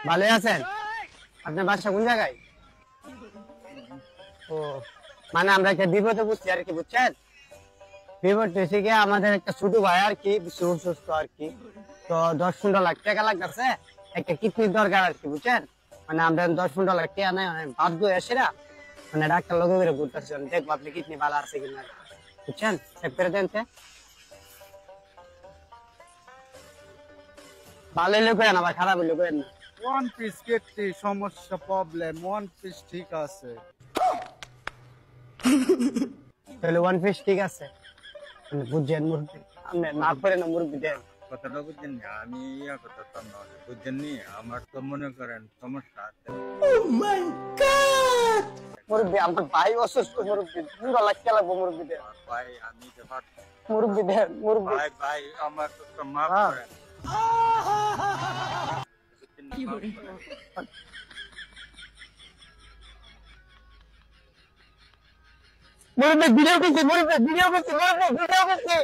ভালো আছেন? আপনার বাসা কোন জায়গায়? ও মানে আমরা একটা বিপদে বুঝছি আর কি, বুঝছেন? বিপদ হয়েছে কি, আমাদের একটা ছোট ভাই আর কি অসুস্থ আর কি, তো 10-15 লাখ টাকা লাগতেছে, একটা কিডনির দরকার আর কি, বুঝছেন? মানে আমরা 10-15 লাখ টাকা নাই, বাধ্য এসে না, মানে ডাক্তার লোক করে ঘুরতেছি, দেখবো আপনি কিডনি ভালো আছে কিনা, বুঝছেন? চেক করে দেন। ভালো হইলে করেন, আবার খারাপ হইলে করেন না। ওয়ান পিস কেটে সমস্যা প্রবলেম, ওয়ান পিস ঠিক আছে। তাহলে ওয়ান পিস ঠিক আছে, বুঝছেন? মুরব্বী আপনি না করে না, মুরব্বী দেন কথাটা বুঝছেন না, আমি ইয়া করতাম না, বুঝছেন নি? আমার তো মনে করেন সমস্যা আছে। মুরব্বী, আমার ভাই অসুস্থ, মুরব্বী 15 লাখ টাকা লাগবো, মুরব্বী দেন ভাই আমি তো মুরব্বী দেন, মুরব্বী। ভাই ভাই আমার তো মাফ করেন। মুরব্বী ভিডিও করছি, মুরব্বী ভিডিও করছি, মুরব্বী ভিডিও করছি।